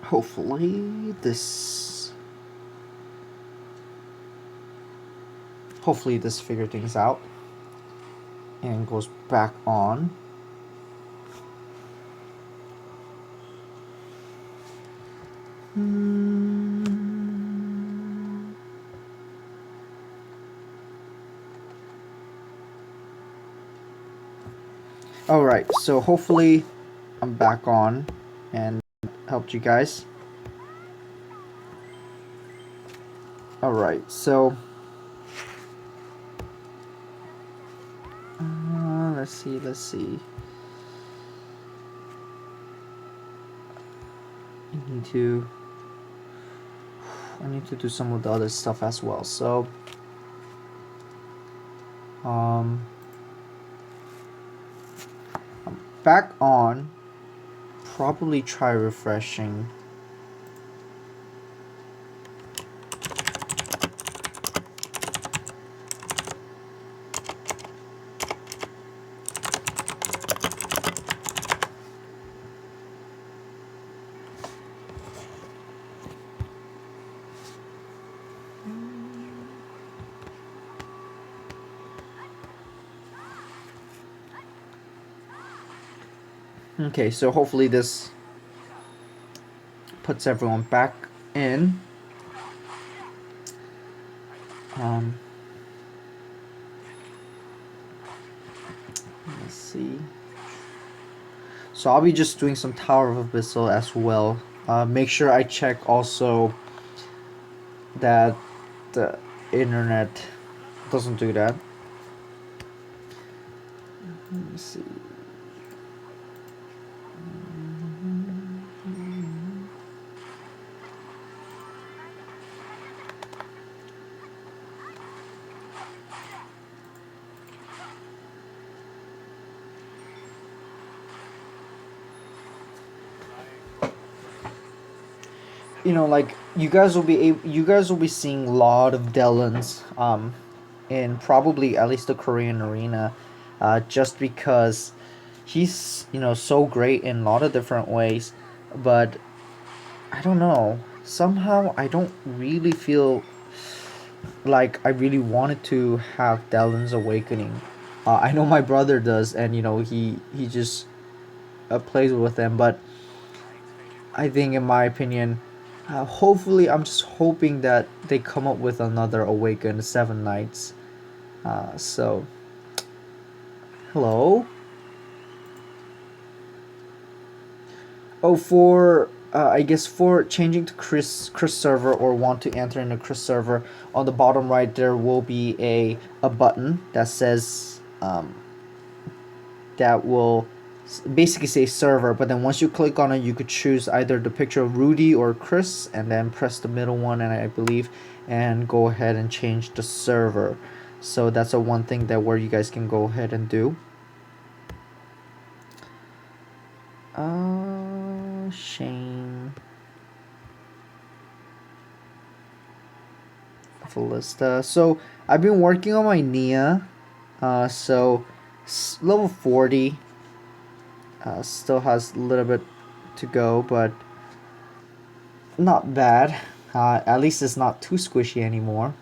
Hopefully this figure things out and goes back on. Alright, so hopefully I'm back on and helped you guys. Alright, so let's see. I need to do some of the other stuff as well. So I'm back on. Probably try refreshing. Okay, so hopefully this puts everyone back in. Let's see. So I'll be just doing some Tower of Abyssal as well. Make sure I check also that the internet doesn't do that. Let me see. You know, like you guys will be seeing a lot of Delans in probably at least the Korean arena, just because he's, you know, so great in a lot of different ways, but I don't know, somehow I don't really feel like I really wanted to have Delans Awakening. I know my brother does, and you know he just plays with them, but I think in my opinion, hopefully, I'm just hoping that they come up with another Awaken Seven Knights. So, hello. Oh, for I guess for changing to Chris server or want to enter in a Chris server, on the bottom right there will be a button that says that will basically say server, but then once you click on it you could choose either the picture of Rudy or Chris and then press the middle one, and I believe, and go ahead and change the server. So that's a one thing that where you guys can go ahead and do. Shane Felista. So I've been working on my Nia, so level 40. Still has a little bit to go, but not bad. At least it's not too squishy anymore.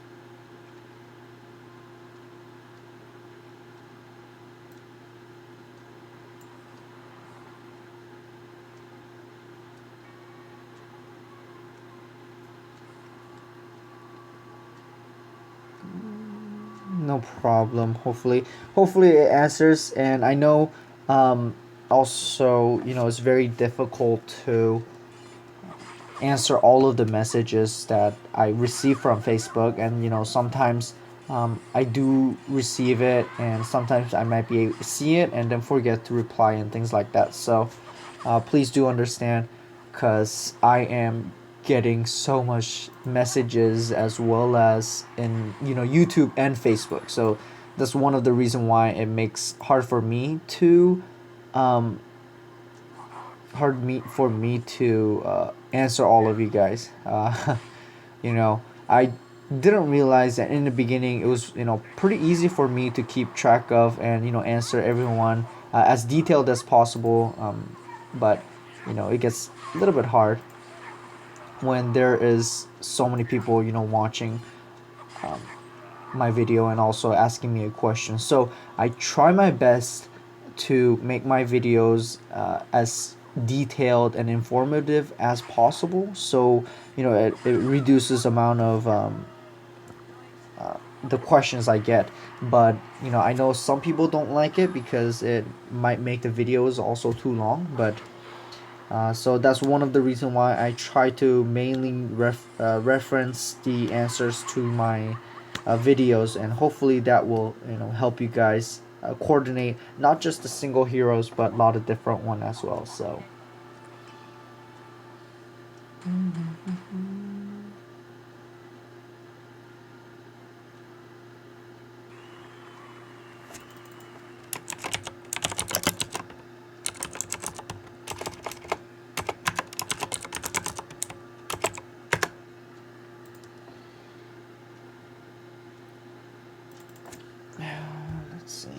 No problem. Hopefully it answers. And I know also, you know, it's very difficult to answer all of the messages that I receive from Facebook, and you know, sometimes I do receive it, and sometimes I might be able to see it and then forget to reply and things like that. So please do understand, because I am getting so much messages as well as in, you know, YouTube and Facebook. So that's one of the reason why it makes hard for me to answer all of you guys. You know, I didn't realize that in the beginning it was, you know, pretty easy for me to keep track of and, you know, answer everyone as detailed as possible. But you know, it gets a little bit hard. when there is so many people, watching my video and also asking me a question. So I try my best to make my videos as detailed and informative as possible. So it reduces amount of the questions I get. But I know some people don't like it because it might make the videos also too long. But so that's one of the reason why I try to mainly reference the answers to my videos, and hopefully that will help you guys coordinate not just the single heroes but a lot of different one as well. So let's see.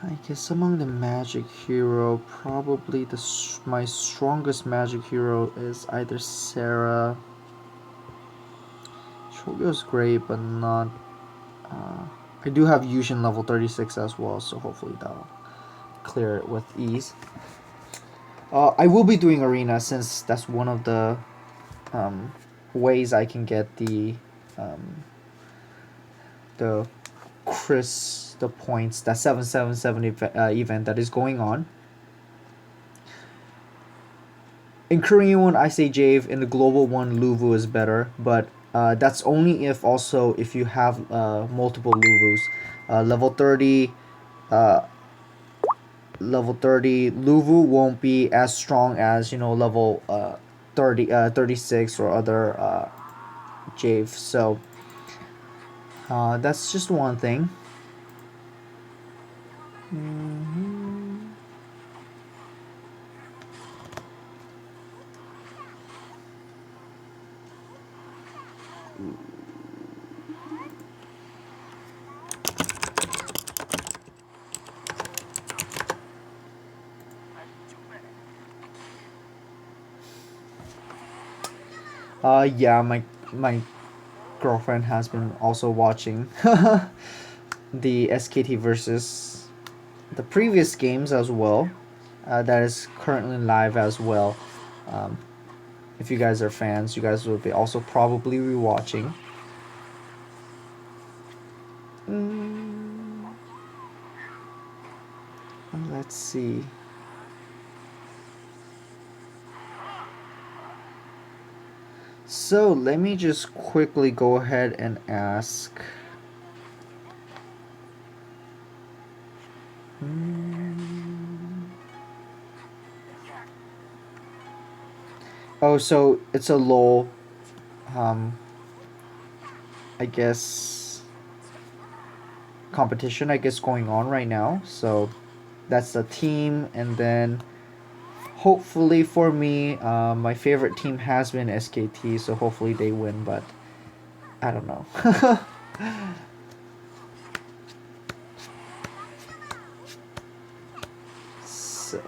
I guess among the magic hero, probably my strongest magic hero is either Sarah. Shogo's great, but not. I do have Yushin level 36 as well, so hopefully that'll clear it with ease. I will be doing arena since that's one of the ways I can get the the points, that 777 event that is going on. In Korean one, I say Jave. In the global one, Luvu is better, but that's only if you have multiple Luvus. Level 30, Luvu won't be as strong as level 36 or other Jave. So that's just one thing. Yeah, my girlfriend has been also watching the SKT versus the previous games as well. That is currently live as well. If you guys are fans, you guys will be also probably rewatching. Let's see. So let me just quickly go ahead and ask. Oh, so it's a low, I guess, competition, I guess, going on right now. So that's the team, and then hopefully for me, my favorite team has been SKT, so hopefully they win, but I don't know. So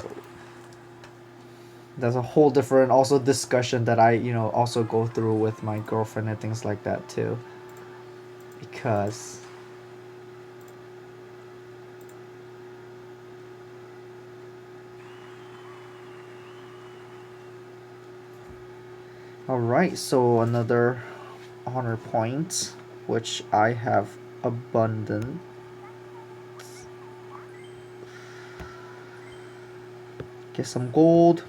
that's a whole different also discussion that I also go through with my girlfriend and things like that too, because alright, so another honor point, which I have abundant. Get some gold.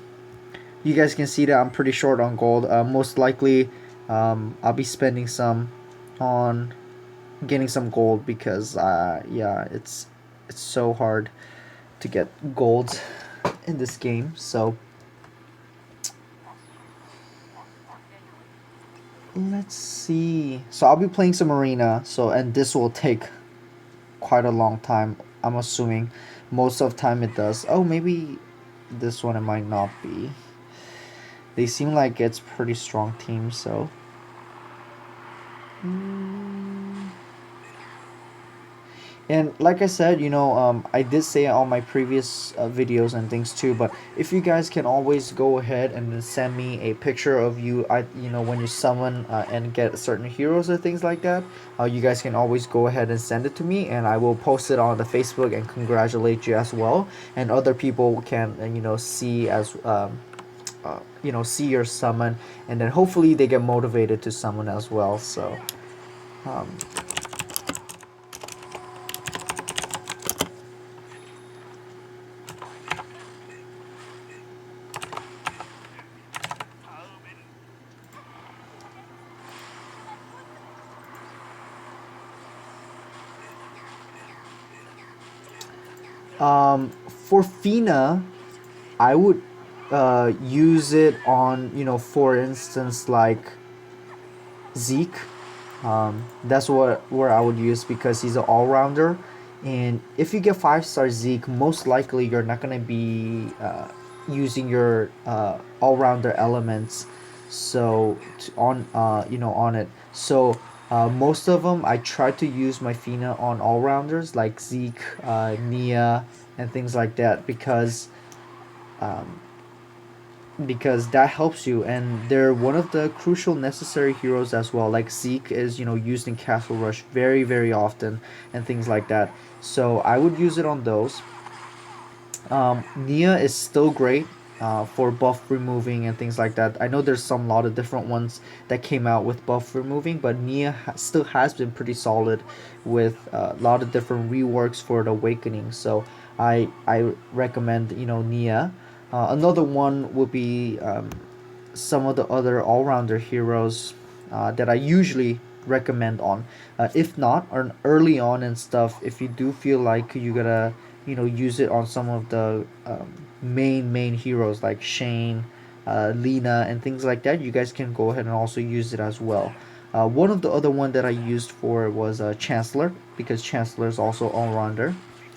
You guys can see that I'm pretty short on gold. Most likely I'll be spending some on getting some gold because yeah, it's so hard to get gold in this game. So let's see. So I'll be playing some arena. So and this will take quite a long time. I'm assuming most of the time it does. Oh, maybe this one it might not be. They seem like it's pretty strong team. So. And like I said, I did say on my previous videos and things too. But if you guys can always go ahead and then send me a picture of you, when you summon and get certain heroes or things like that, you guys can always go ahead and send it to me, and I will post it on the Facebook and congratulate you as well. And other people can, see as see your summon, and then hopefully they get motivated to summon as well. So. Um, for Fina, I would use it on, for instance, like Zeke. That's where I would use, because he's an all rounder, and if you get 5-star Zeke, most likely you're not gonna be using your all rounder elements, so on it. So most of them I try to use my Fina on all rounders like Zeke, Nia, and things like that, um, because that helps you, and they're one of the crucial necessary heroes as well. Like Zeke is, used in Castle Rush very very often and things like that, so I would use it on those. Nia is still great for buff removing and things like that. I know there's some lot of different ones that came out with buff removing, but Nia still has been pretty solid with a lot of different reworks for the awakening, so I recommend, Nia. Another one would be some of the other all-rounder heroes that I usually recommend on. If not, or early on and stuff, if you do feel like you gotta, use it on some of the main heroes like Shane, Lena, and things like that, you guys can go ahead and also use it as well. One of the other one that I used for was Chancellor, because Chancellor is also all-rounder.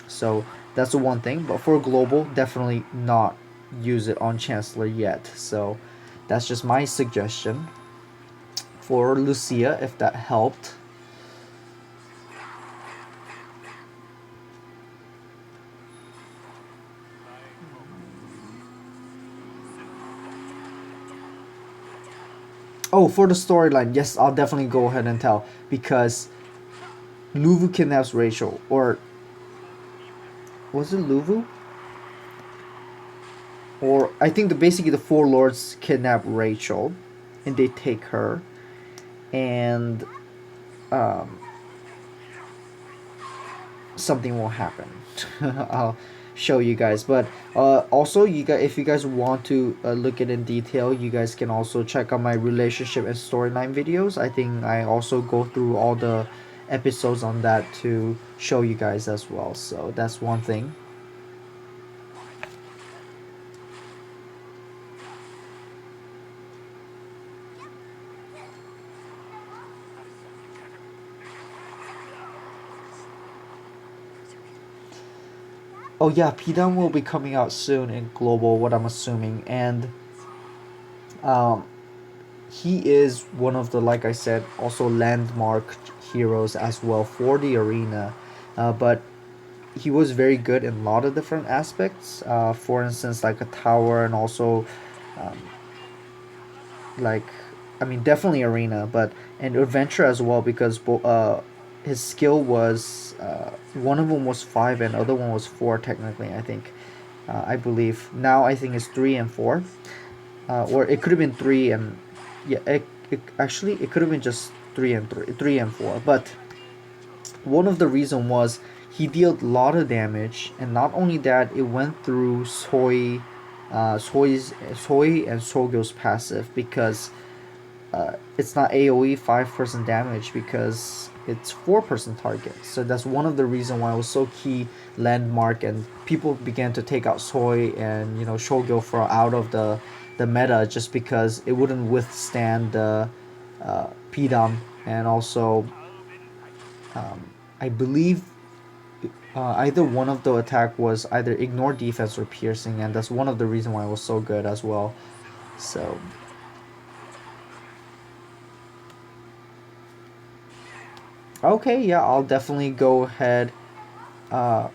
So that's the one thing. But for global, definitely not use it on Chancellor yet. So that's just my suggestion for Lucia, if that helped. Oh, for the storyline, yes, I'll definitely go ahead and tell, because Luvu kidnaps Rachel, or was it Luvu? Or I think basically the four lords kidnap Rachel, and they take her, and um, something will happen. I'll show you guys. But also, you guys, if you guys want to look at in detail, you guys can also check out my relationship and storyline videos. I think I also go through all the episodes on that to show you guys as well. So that's one thing. Oh yeah, P-Down will be coming out soon in global, what I'm assuming, and um, he is one of the, like I said, also landmark heroes as well for the arena. But he was very good in a lot of different aspects. For instance, like a tower, and also um, like, I mean, definitely arena, but and adventure as well, because his skill was one of them was 5 and other one was 4 technically. I think, I believe now I think it's 3 and 4, or it could have been 3 and yeah, actually it could have been just 3 and 4, but one of the reason was he dealt a lot of damage, and not only that, it went through Soy and Sogyo's passive, because it's not AoE 5-person damage, because it's 4-person target. So that's one of the reason why it was so key landmark, and people began to take out Soy and Shogyo for out of the meta, just because it wouldn't withstand Pidam, and also I believe either one of the attack was either ignore defense or piercing, and that's one of the reasons why it was so good as well. So okay, yeah, I'll definitely go ahead. Uh,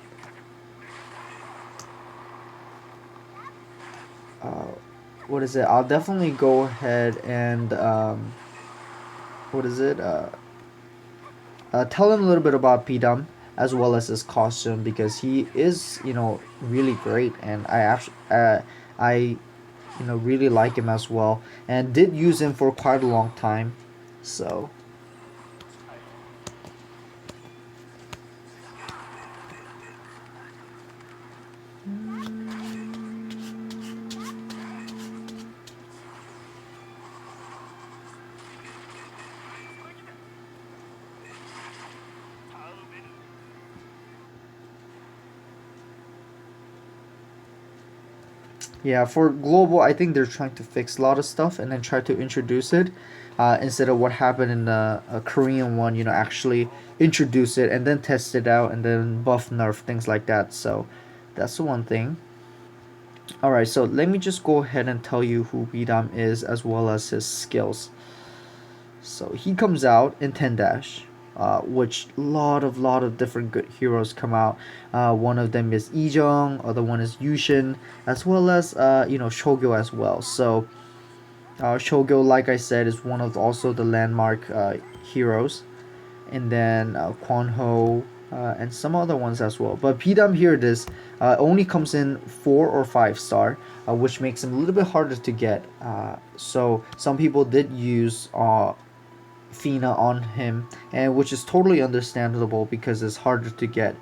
uh, what is it? I'll definitely go ahead and what is it? Tell him a little bit about Pidam as well as his costume, because he is, really great, and I really like him as well, and did use him for quite a long time. So yeah, for global, I think they're trying to fix a lot of stuff and then try to introduce it, instead of what happened in the Korean one. Actually introduce it and then test it out and then buff nerf things like that. So that's the one thing. All right, so let me just go ahead and tell you who Bidam is as well as his skills. So he comes out in 10 dash, which lot of different good heroes come out. One of them is Ijong, other one is Yushin, as well as Shogyo as well. So Shogyo, like I said, is one of also the landmark heroes, and then Quan Ho, and some other ones as well. But Pidam here, this only comes in 4 or 5 star, which makes him a little bit harder to get. So some people did use Fina on him, and which is totally understandable because it's harder to get.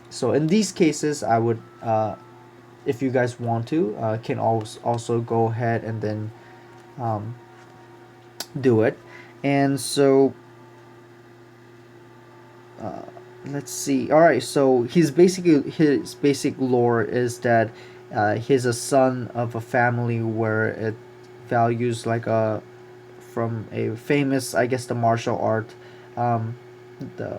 So in these cases, I would, if you guys want to, can also go ahead and then um, do it. And so uh, let's see. All right, so his basic lore is that he's a son of a family where it values like a from a famous, I guess, the martial art, um, the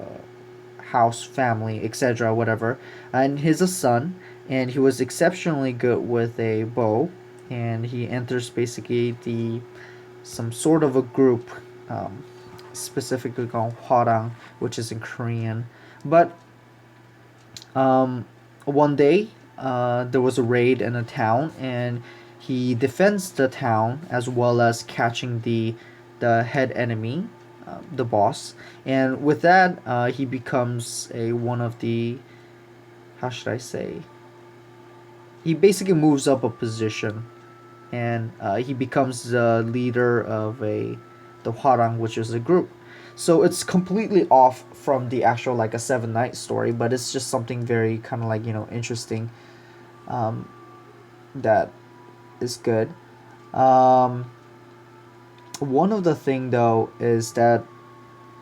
house family, etc., whatever. And he's a son, and he was exceptionally good with a bow, and he enters basically the some sort of a group, um, specifically called Hwarang, which is in Korean. But um, one day, there was a raid in a town, and he defends the town as well as catching the head enemy, the boss. And with that, he becomes a one of the, how should I say? He basically moves up a position, and he becomes the leader of the Hwarang, which is a group. So it's completely off from the actual like a Seven Night story, but it's just something very kind of like interesting, um, that is good. Um, one of the thing though is that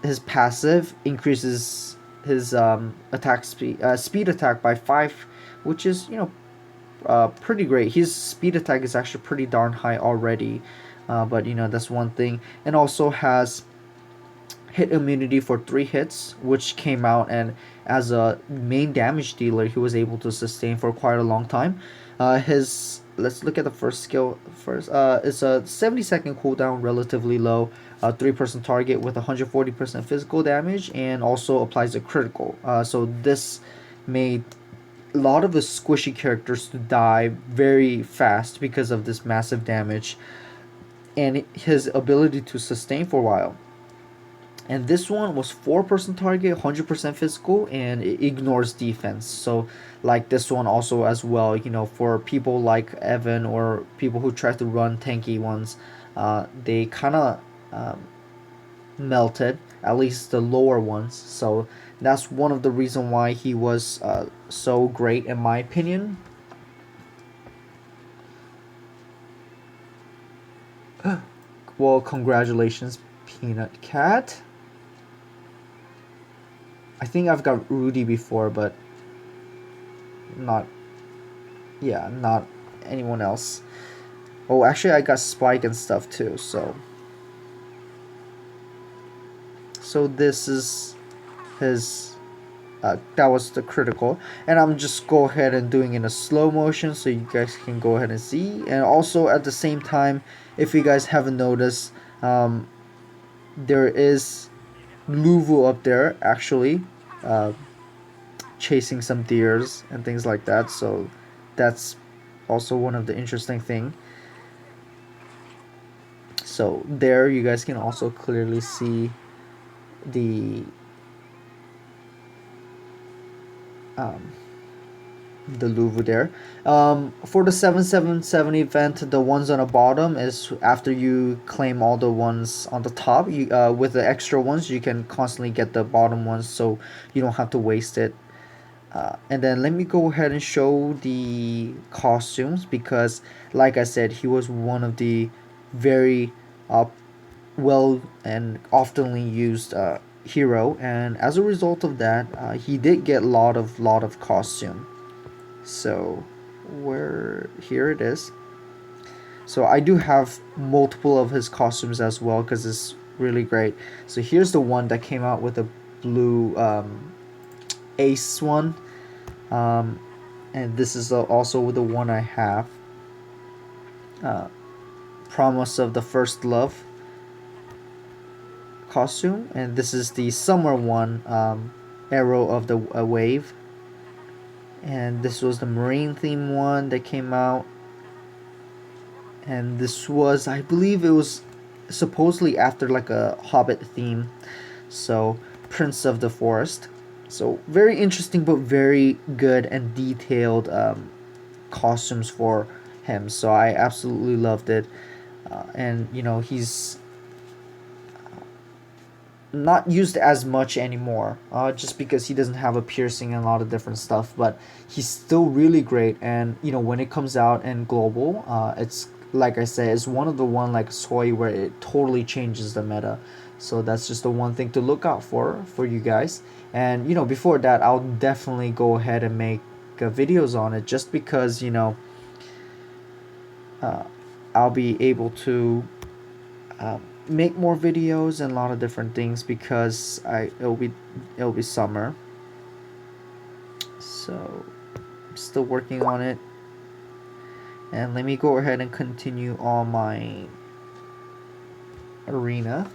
his passive increases his attack speed attack by 5, which is pretty great. His speed attack is actually pretty darn high already, but that's one thing. And also has hit immunity for 3 hits, which came out, and as a main damage dealer, he was able to sustain for quite a long time. His Let's look at the first skill first. It's a 70-second cooldown, relatively low. 3-person target with 140% physical damage, and also applies a critical. So this made a lot of the squishy characters to die very fast because of this massive damage and his ability to sustain for a while. And this one was 4-person target, 100% physical, and it ignores defense. So like this one also as well, for people like Evan or people who try to run tanky ones, they kind of melted, at least the lower ones. So that's one of the reason why he was so great in my opinion. Well, congratulations, Peanut Cat. I think I've got Rudy before, but not, yeah, not anyone else. Oh, actually, I got Spike and stuff too, so. So this is his that was the critical, and I'm just go ahead and doing in a slow motion so you guys can go ahead and see. And also at the same time, if you guys haven't noticed, there is Luvu up there actually, uh, chasing some deers and things like that, so that's also one of the interesting thing. So there you guys can also clearly see the um, the Louvre there. For the 777 event, the ones on the bottom is after you claim all the ones on the top. You with the extra ones, you can constantly get the bottom ones, so you don't have to waste it. And then let me go ahead and show the costumes because, like I said, he was one of the very uh, well and oftenly used hero, and as a result of that, he did get a lot of costume. So where here it is. So I do have multiple of his costumes as well because it's really great. So here's the one that came out with a blue ace one, um, and this is also the one I have. Uh, Promise of the First Love costume, and this is the summer one, Arrow of the Wave, and this was the marine theme one that came out, and this was, I believe it was supposedly after like a Hobbit theme, so Prince of the Forest. So very interesting but very good and detailed costumes for him, so I absolutely loved it. And you know, he's not used as much anymore, just because he doesn't have a piercing and a lot of different stuff, but he's still really great. And you know, when it comes out in global, it's like I said, it's one of the one like Soy where it totally changes the meta. So that's just the one thing to look out for you guys. And you know, before that, I'll definitely go ahead and make videos on it, just because you know, uh, I'll be able to make more videos and a lot of different things because it'll be summer. So I'm still working on it. And let me go ahead and continue on my arena.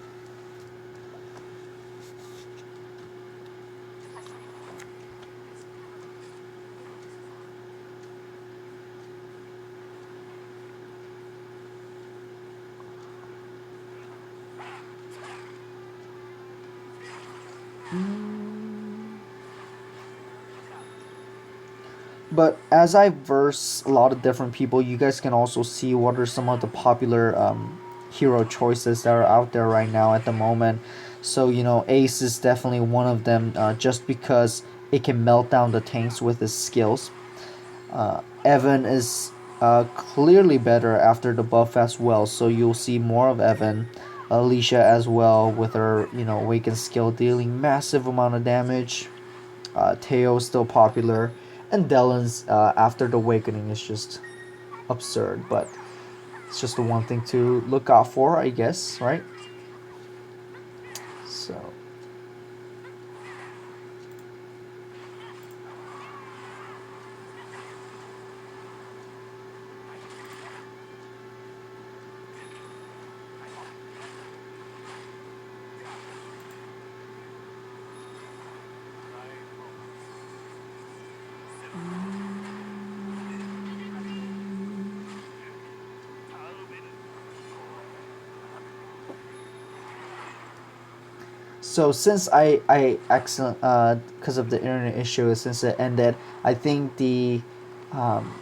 But as I verse a lot of different people, you guys can also see what are some of the popular hero choices that are out there right now at the moment. So you know, Ace is definitely one of them, just because it can melt down the tanks with his skills. Evan is clearly better after the buff as well, so you'll see more of Evan. Alicia as well with her, you know, awakened skill dealing massive amount of damage. Teo still popular, and Dellen's after the awakening is just absurd. But it's just the one thing to look out for, I guess, right? So. So since I accident because of the internet issue, since it ended, I think the um,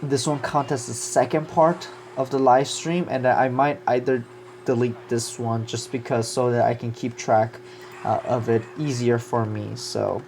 this one counts as the second part of the live stream, and I might either delete this one just because so that I can keep track of it easier for me. So.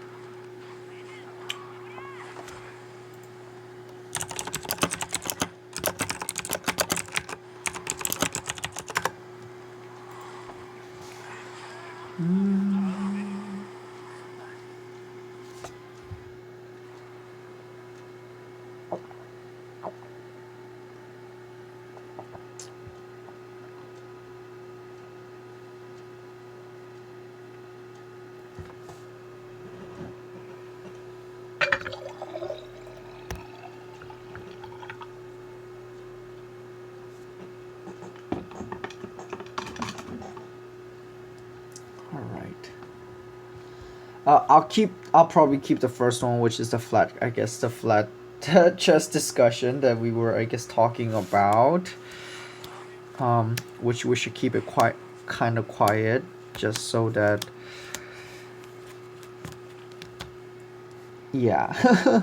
All right. I'll probably keep the first one, which is the flat. I guess the flat chess discussion that we were, I guess, talking about. Which we should keep it quite kind of quiet, just so that. Yeah.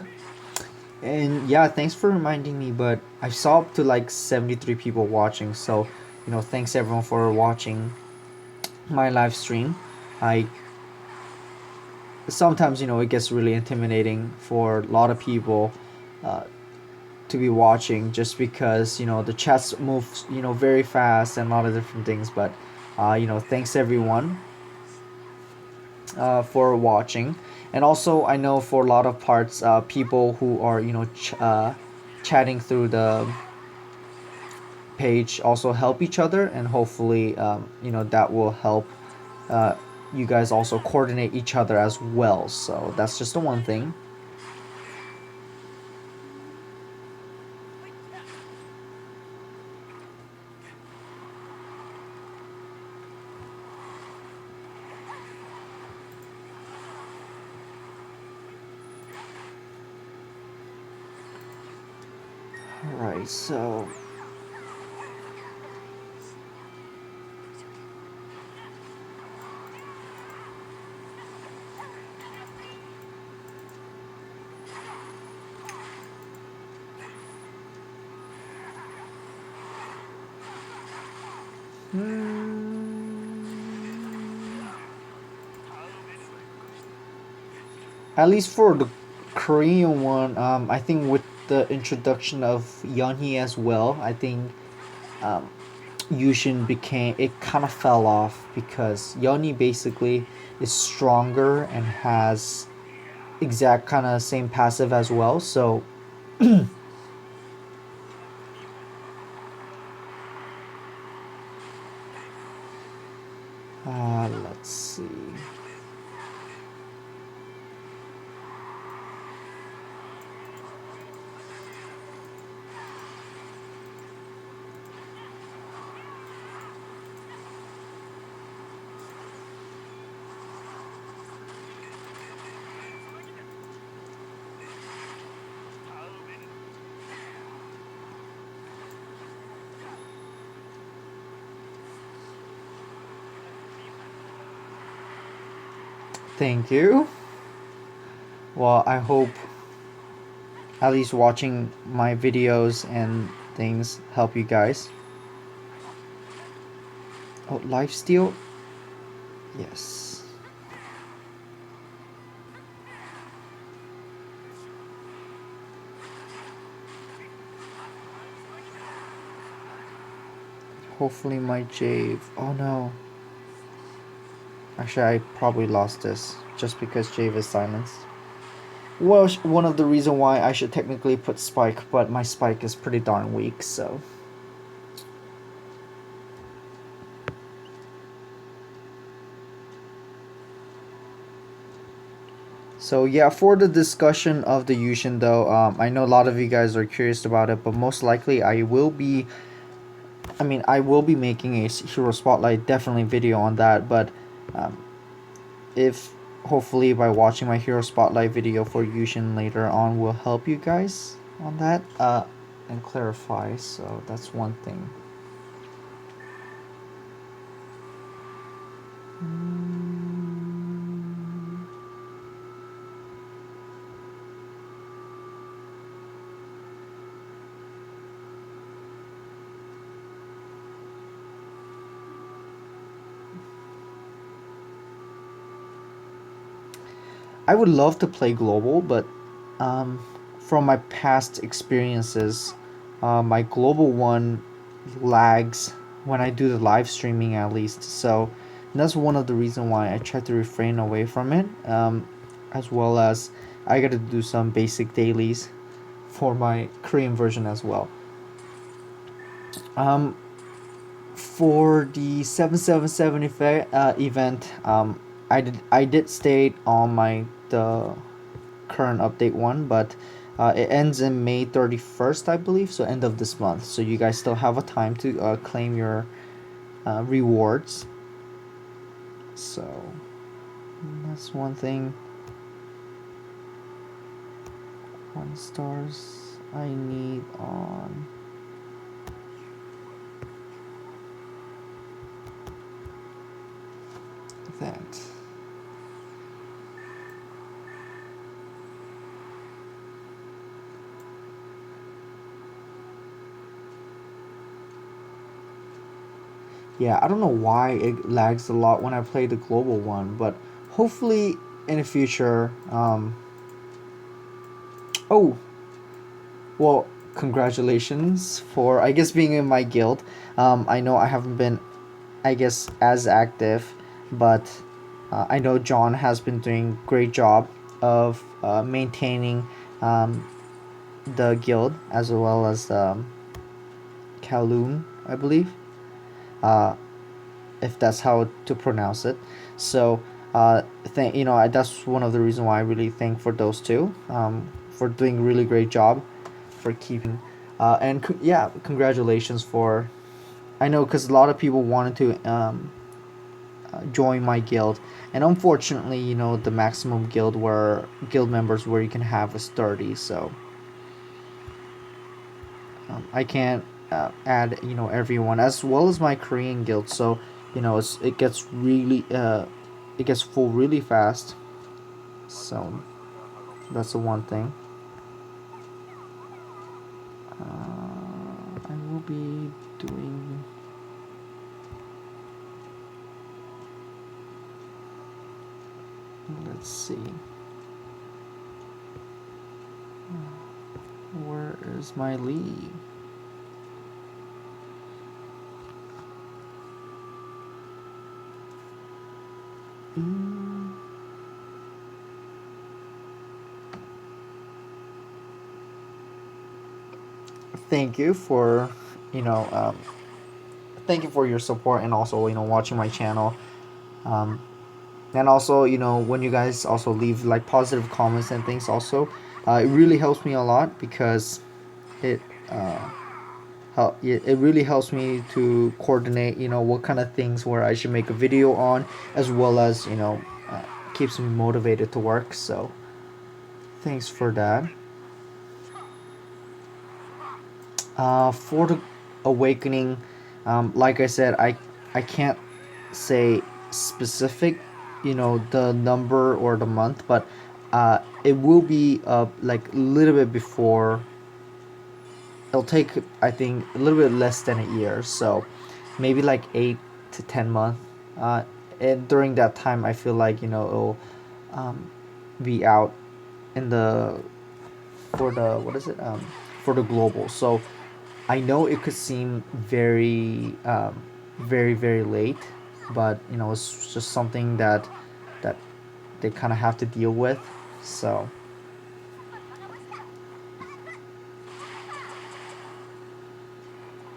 And yeah, thanks for reminding me. But I saw up to like 73 people watching. So, thanks everyone for watching my live stream. I sometimes it gets really intimidating for a lot of people uh, to be watching, just because the chats move very fast and a lot of different things. But thanks everyone for watching. And also, I know for a lot of parts, people who are chatting through the page also help each other, and hopefully that will help uh, you guys also coordinate each other as well. So that's just the one thing. Alright, so at least for the Korean one, I think with the introduction of Yeonhee as well, I think um, Yushin became, it kind of fell off, because Yeonhee basically is stronger and has exact kind of same passive as well. So let's see. Thank you. Well, I hope at least watching my videos and things help you guys. Oh, lifesteal? Yes. Hopefully my Jave. Oh no. Actually, I probably lost this just because Jave is silenced. Well, one of the reason why I should technically put Spike, but my Spike is pretty darn weak, so. So yeah, for the discussion of the Yushin though, I know a lot of you guys are curious about it, but most likely I will be making a Hero Spotlight definitely video on that, but um, if hopefully by watching my Hero Spotlight video for Yushin later on will help you guys on that and clarify, so that's one thing. I would love to play global, but from my past experiences, my global one lags when I do the live streaming at least. So that's one of the reasons why I try to refrain away from it. As well as I got to do some basic dailies for my Korean version as well. For the 777 event, I did state on the current update one, but it ends in May 31st, I believe, so end of this month. So you guys still have a time to claim your rewards. So that's one thing. 1 stars I need on that. Yeah, I don't know why it lags a lot when I play the global one, but hopefully in the future. Oh, well, congratulations for I guess being in my guild. I know I haven't been, I guess, as active, but I know John has been doing great job of maintaining um, the guild as well as Kowloon, I believe. Uh, if that's how to pronounce it. So, that's one of the reasons why I really thank for those two for doing really great job for keeping. Yeah, congratulations for. I know because a lot of people wanted to join my guild, and unfortunately, the maximum guild members where you can have is 30. So I can't add everyone as well as my Korean guild. So it gets full really fast. So that's the one thing. I will be doing. Let's see. Where is my league? Thank you for, you know, thank you for your support and also watching my channel. And also when you guys also leave like positive comments and things also, it really helps me a lot because it it really helps me to coordinate what kind of things where I should make a video on, as well as keeps me motivated to work. So thanks for that. For the awakening, like I said, I can't say specific the number or the month, but it will be like a little bit before. It'll take, I think, a little bit less than a year, so maybe like 8 to 10 months. And during that time I feel like it'll be out in the for the what is it for the global. So I know it could seem very very late, but it's just something that they kind of have to deal with. So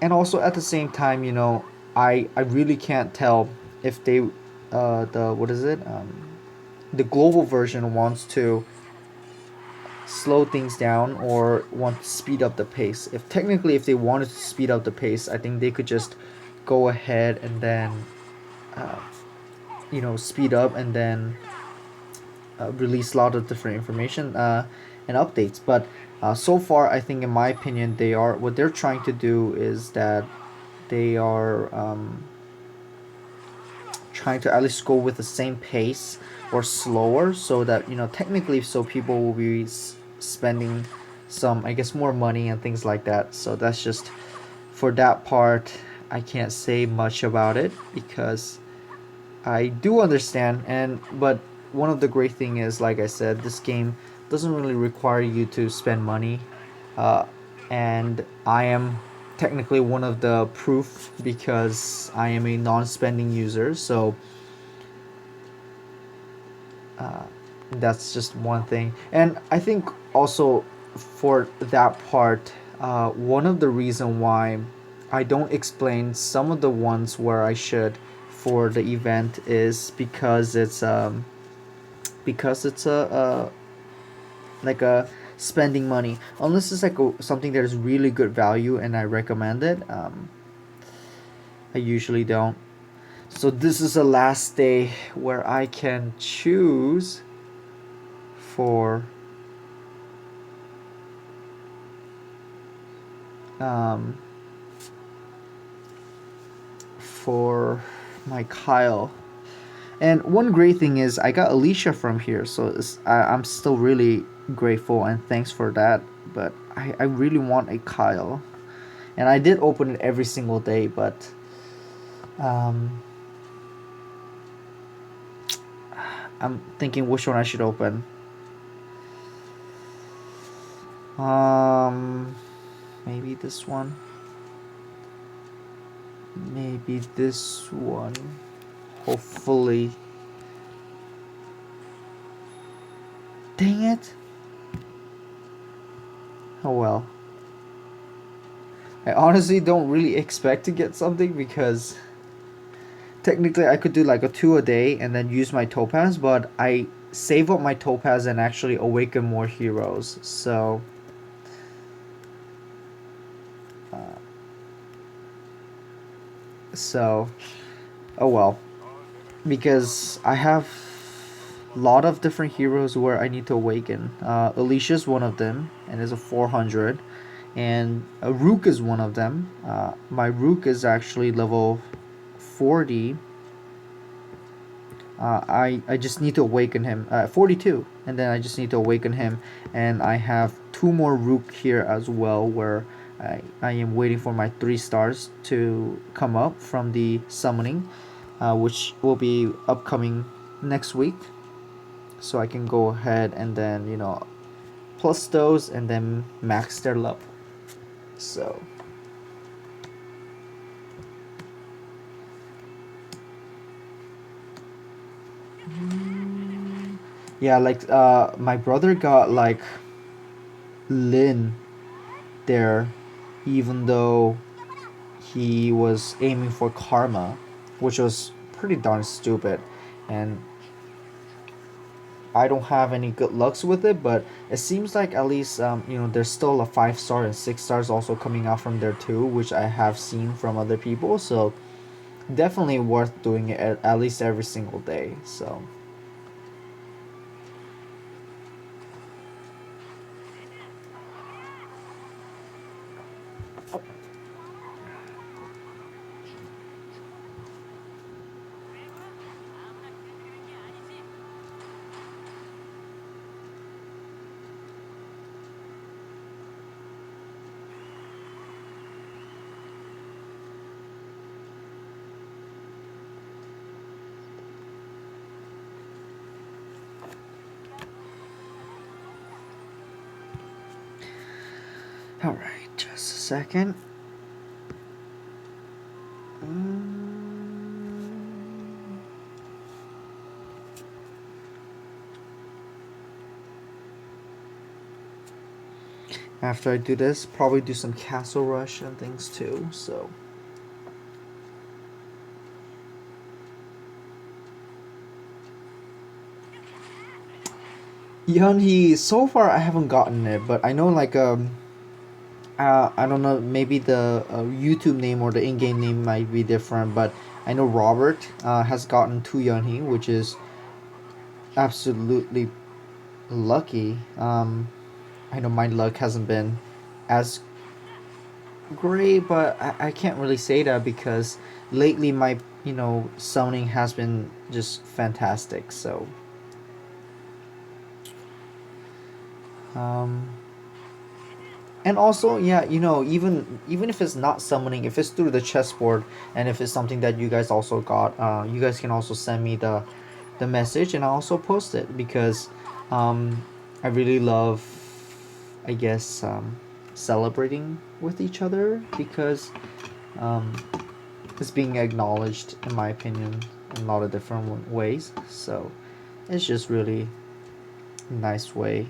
and also at the same time, I really can't tell if they the what is it the global version wants to slow things down or want to speed up the pace. If they wanted to speed up the pace, I think they could just go ahead and then uh, speed up and then release a lot of different information and updates. But so far, I think in my opinion, what they're trying to do is that they are trying to at least go with the same pace or slower, so that technically, so people will be spending some, I guess, more money and things like that. So that's just for that part. I can't say much about it because I do understand, but one of the great thing is, like I said, this game doesn't really require you to spend money, uh, and I am technically one of the proof because I am a non-spending user. So that's just one thing, and I think also for that part, one of the reason why I don't explain some of the ones where I should for the event is because it's a like a spending money, unless it's like something that is really good value and I recommend it. I usually don't. So this is the last day where I can choose for um, for my Kyle. And one great thing is I got Alicia from here, so I'm still really grateful and thanks for that. But I really want a Kyle, and I did open it every single day, but um, I'm thinking which one I should open. Um, maybe this one. Maybe this one. Hopefully. Dang it. Oh well. I honestly don't really expect to get something because technically I could do like a 2 a day and then use my topaz, but I save up my topaz and actually awaken more heroes. Uh, so oh well, because I have a lot of different heroes where I need to awaken. Alicia's one of them, and is a 400, and a Rook is one of them. My Rook is actually level 40. I just need to awaken him. 42, and then I just need to awaken him, and I have two more Rook here as well, where I am waiting for my 3 stars to come up from the summoning, which will be upcoming next week. So I can go ahead and then plus those and then max their level. So yeah, like my brother got like Lin there, even though he was aiming for Karma, which was pretty darn stupid, and I don't have any good lucks with it. But it seems like at least there's still a 5 star and 6 stars also coming out from there too, which I have seen from other people. So definitely worth doing it at least every single day. So all right, just a second. After I do this, probably do some castle rush and things too. So Yeonhee, so far I haven't gotten it, but I know like I don't know, maybe the YouTube name or the in-game name might be different, but I know Robert has gotten 2 Yeonhee, which is absolutely lucky. I know my luck hasn't been as great, but I can't really say that because lately my summoning has been just fantastic. So um, and also yeah, even if it's not summoning, if it's through the chessboard, and if it's something that you guys also got, you guys can also send me the message and I'll also post it because I really love, I guess, celebrating with each other because um, it's being acknowledged, in my opinion, in a lot of different ways. So it's just really a nice way.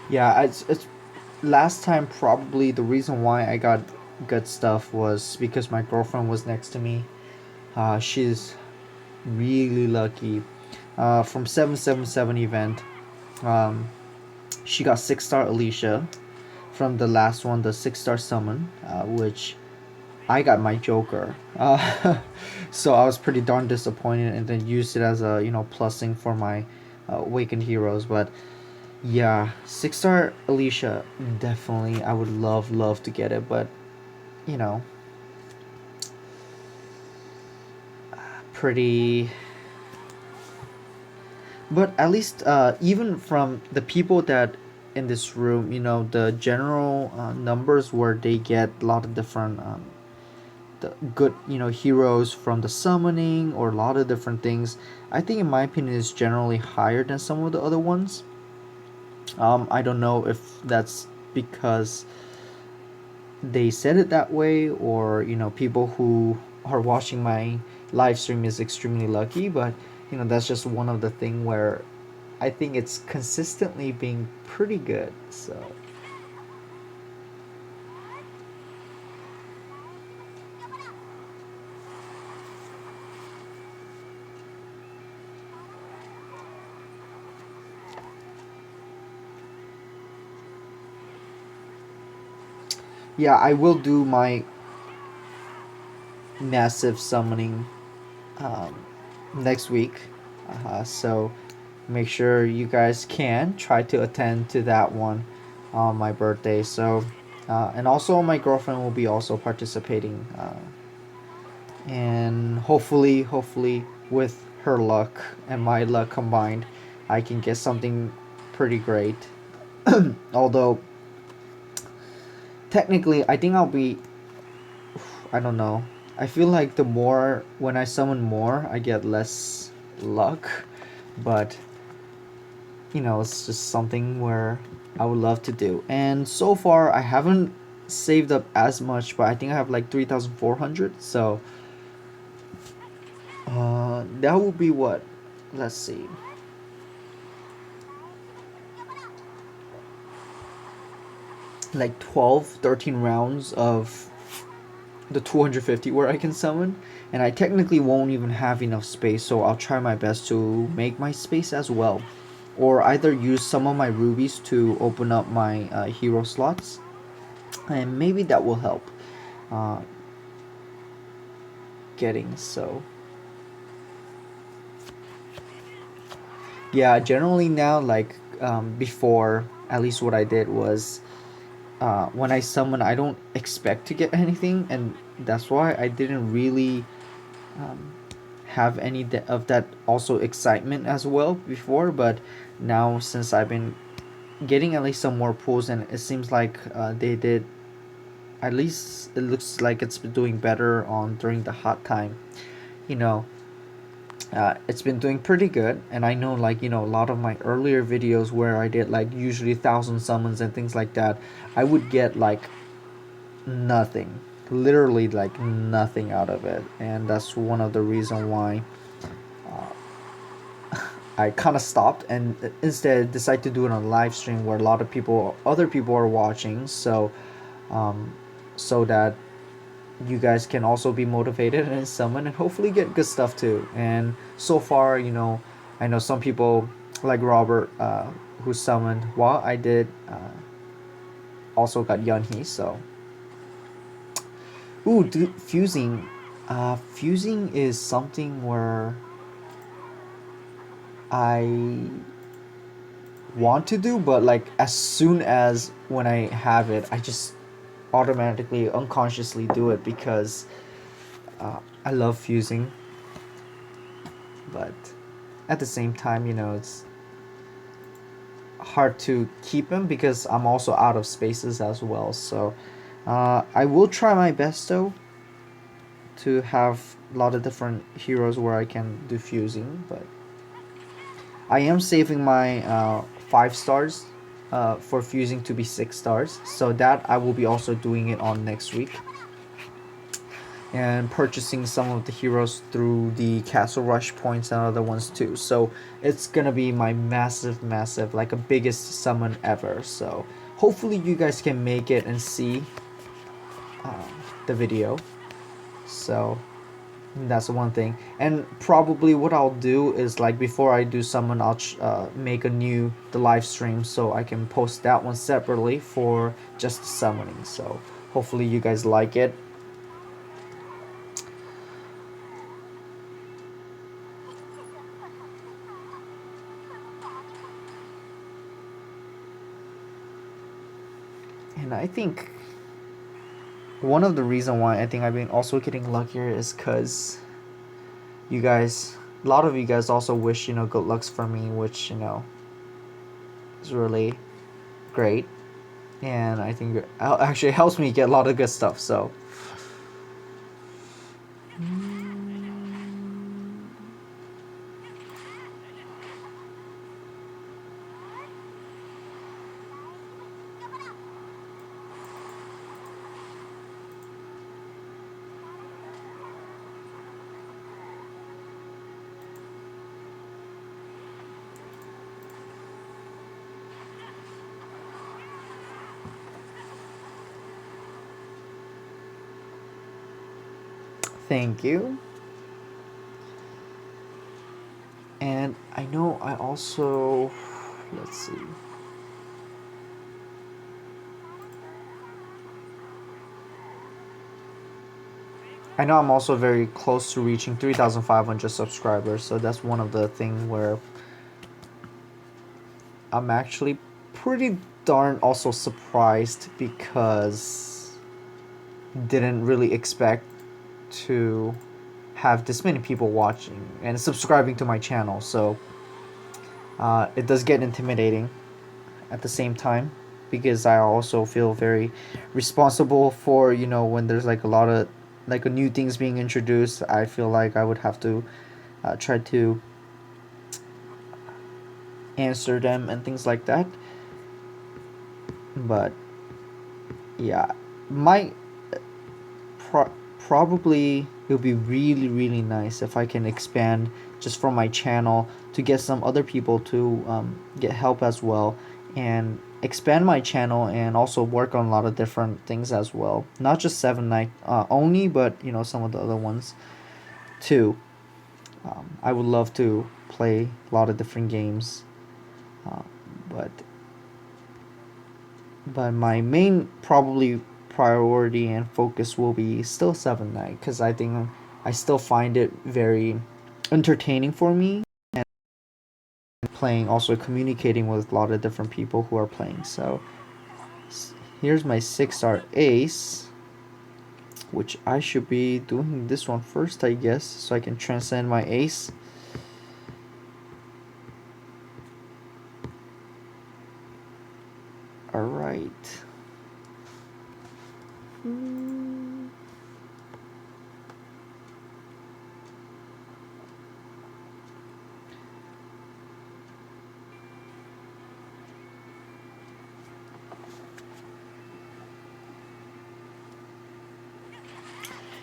Yeah, it's last time probably the reason why I got good stuff was because my girlfriend was next to me. She's really lucky. From 777 event, um, she got 6-star Alicia. From the last one, the 6-star summon, which I got my Joker. So I was pretty darn disappointed, and then used it as a plussing for my awakened heroes. But yeah, 6-star Alicia, definitely. I would love to get it, but you know, pretty. But at least, even from the people that in this room, the general numbers where they get a lot of different the good heroes from the summoning or a lot of different things. I think, in my opinion, is generally higher than some of the other ones. I don't know if that's because they said it that way, or people who are watching my live stream is extremely lucky, but that's just one of the thing where I think it's consistently being pretty good. So yeah, I will do my massive summoning um, next week. So make sure you guys can try to attend to that one on my birthday. So, and also my girlfriend will be also participating, and hopefully with her luck and my luck combined, I can get something pretty great. Although technically, I think I'll be. I don't know. I feel like the more when I summon more, I get less luck, but it's just something where I would love to do. And so far, I haven't saved up as much, but I think I have like 3,400. So, that will be what? Let's see. Like 12, 13 rounds of the 250 where I can summon. And I technically won't even have enough space, so I'll try my best to make my space as well. Or either use some of my rubies to open up my hero slots, and maybe that will help uh, getting so. Yeah, generally now, like, before, at least what I did was, when I summon, I don't expect to get anything, and that's why I didn't really um, have any of that also excitement as well before. But now, since I've been getting at least some more pulls, and it seems like they did, at least it looks like it's been doing better on during the hot time. You know, it's been doing pretty good, and I know, like, a lot of my earlier videos where I did like usually 1,000 summons and things like that, I would get like nothing, literally like nothing out of it, and that's one of the reason why I kind of stopped and instead decided to do it on live stream where a lot of other people are watching, um, so that you guys can also be motivated and summon and hopefully get good stuff too. And so far, I know some people like Robert, who summoned while I did, also got Yunhee. So, ooh, dude, fusing. Fusing is something where I want to do, but like as soon as when I have it, I just automatically, unconsciously do it because I love fusing. But at the same time, it's hard to keep him because I'm also out of spaces as well. So I will try my best though to have a lot of different heroes where I can do fusing, but I am saving my 5 stars for fusing to be 6 stars, so that I will be also doing it on next week. and purchasing some of the heroes through the Castle Rush points and other ones too. So it's gonna be my massive, like a biggest summon ever. So hopefully you guys can make it and see the video. So that's one thing. And probably what I'll do is, like, before I do summon, I'll make the live stream so I can post that one separately for just the summoning. So hopefully you guys like it. And I think one of the reason why I think I've been also getting luckier is because you guys, a lot of you guys also wish, good lucks for me, which, is really great. And I think it actually helps me get a lot of good stuff, so. Thank you. And I know I also, let's see. I know I'm also very close to reaching 3,500 subscribers, so that's one of the things where I'm actually pretty darn also surprised, because didn't really expect to have this many people watching and subscribing to my channel. So it does get intimidating at the same time, because I also feel very responsible for, when there's like a lot of like new things being introduced. I feel like I would have to try to answer them and things like that. But yeah, my probably it would be really, really nice if I can expand just from my channel to get some other people to get help as well, and expand my channel and also work on a lot of different things as well, not just Seven only, but some of the other ones too. I would love to play a lot of different games, uh, but my main probably priority and focus will be still Seven Night, because I think I still find it very entertaining for me, and playing, also communicating with a lot of different people who are playing. So here's my 6-star ace, which I should be doing this one first, I guess, so I can transcend my ace. Alright.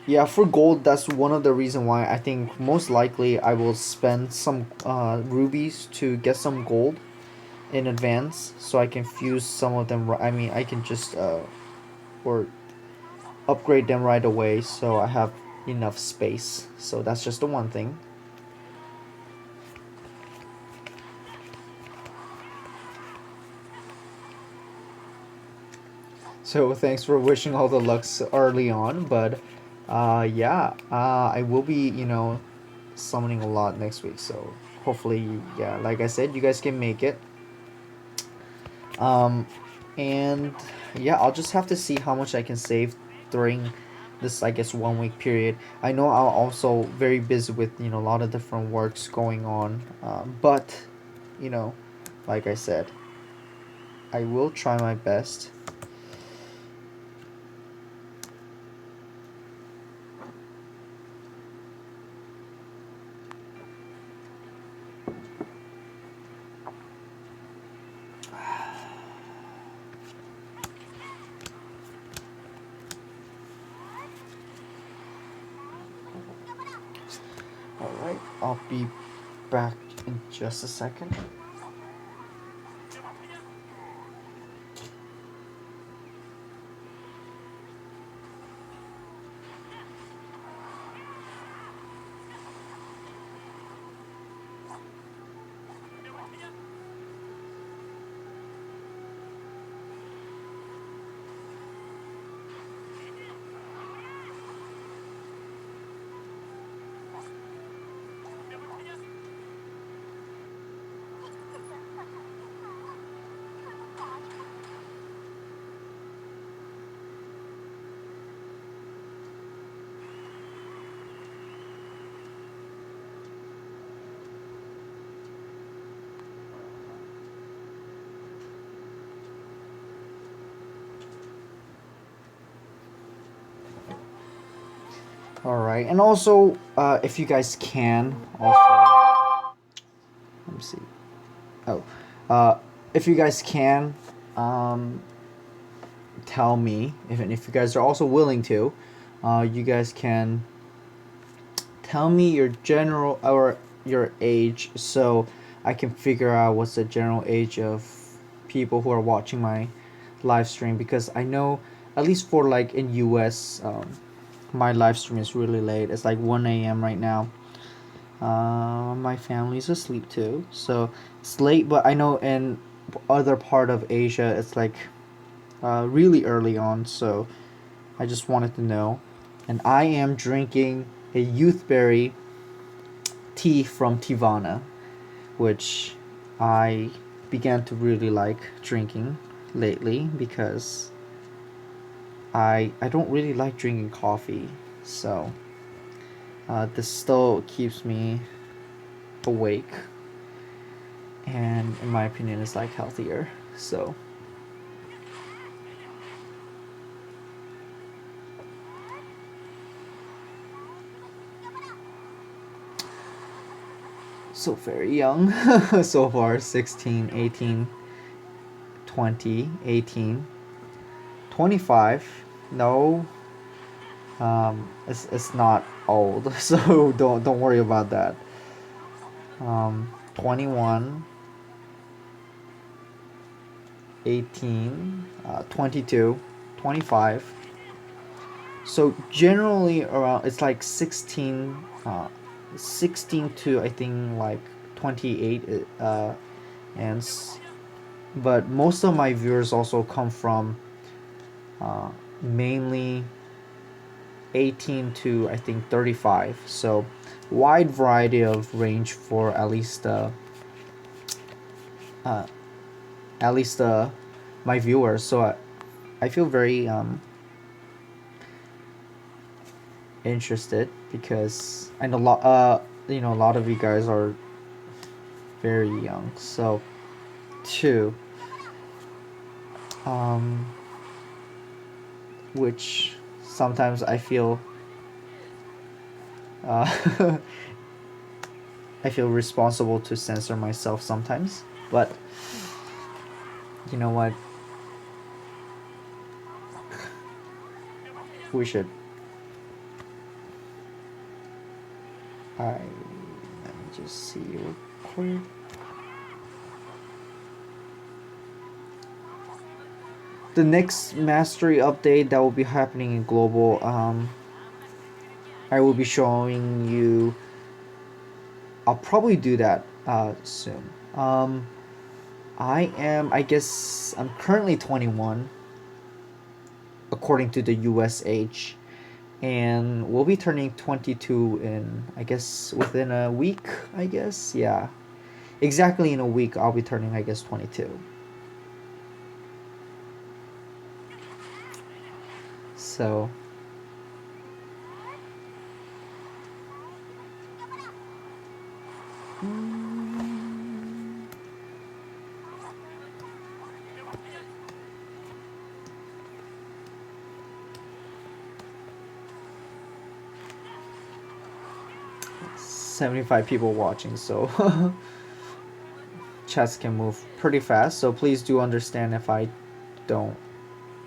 Yeah, for gold, that's one of the reason why I think most likely I will spend some rubies to get some gold in advance, so I can fuse some of them. I mean, I can just or upgrade them right away, so I have enough space. So that's just the one thing. So thanks for wishing all the lucks early on, but yeah, I will be, summoning a lot next week. So hopefully, yeah, like I said, you guys can make it. And yeah, I'll just have to see how much I can save during this, I guess, 1 week period. I know I'm also very busy with, a lot of different works going on, but like I said, I will try my best. Alright, I'll be back in just a second. All right, and also, if you guys can, also, let me see. Oh, if you guys can, um, tell me if you guys are also willing to, you guys can tell me your general or your age, so I can figure out what's the general age of people who are watching my live stream, because I know at least for like in US, my live stream is really late. It's like 1 a.m. right now. My family's asleep too, so it's late. But I know in other part of Asia, it's like really early on. So I just wanted to know. And I am drinking a youthberry tea from Tivana, which I began to really like drinking lately because I don't really like drinking coffee. So this still keeps me awake, and in my opinion is like healthier. So very young. So far 16, 18, 20, 18, 25. No, it's not old. So don't worry about that. 21, 18, 22, 25. So generally around, it's like 16, 16 to I think like 28, and but most of my viewers also come from mainly 18 to I think 35. So wide variety of range for uh, at least my viewers. So I feel very interested because I know a lot of you guys are very young. So two, um, which sometimes I feel uh, I feel responsible to censor myself sometimes, but you know what? We should. Let me just see real quick. The next mastery update that will be happening in global, I will be showing you. I'll probably do that soon. I guess I'm currently 21 according to the US age, and we'll be turning 22 in, I guess, within a week, I guess. Yeah. Exactly in a week I'll be turning, I guess, 22. So 75 people watching, so chats can move pretty fast, so please do understand if I don't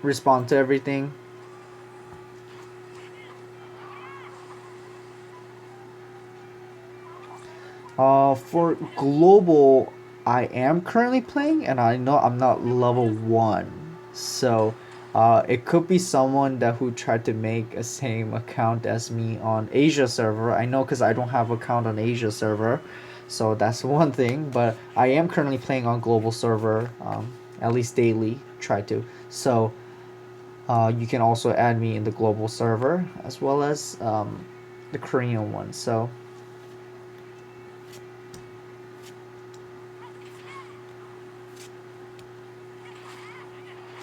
respond to everything. For global, I am currently playing, and I know I'm not level 1. So, it could be someone that who tried to make a same account as me on Asia server. I know because I don't have account on Asia server, so that's one thing. But I am currently playing on global server, at least daily. Try to. So, you can also add me in the global server as well as the Korean one. So.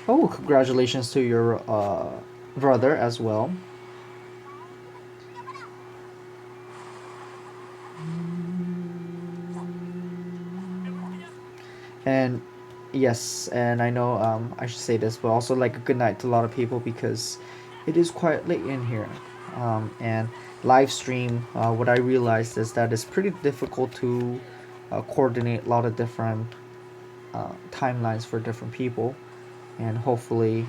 Oh, congratulations to your brother as well. And yes, and I know I should say this, but also like a good night to a lot of people because it is quite late in here. And live stream, what I realized is that it's pretty difficult to coordinate a lot of different timelines for different people. And hopefully,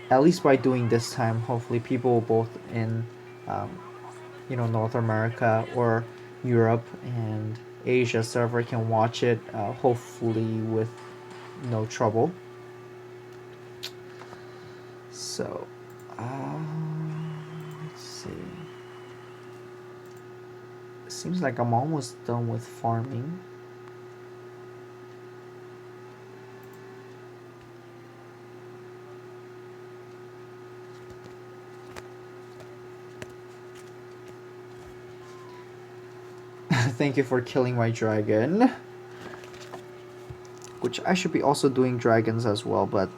at least by doing this time, hopefully people both in um, North America or Europe and Asia server can watch it, hopefully with no trouble. So, let's see. Seems like I'm almost done with farming. Thank you for killing my dragon. Which I should be also doing dragons as well, but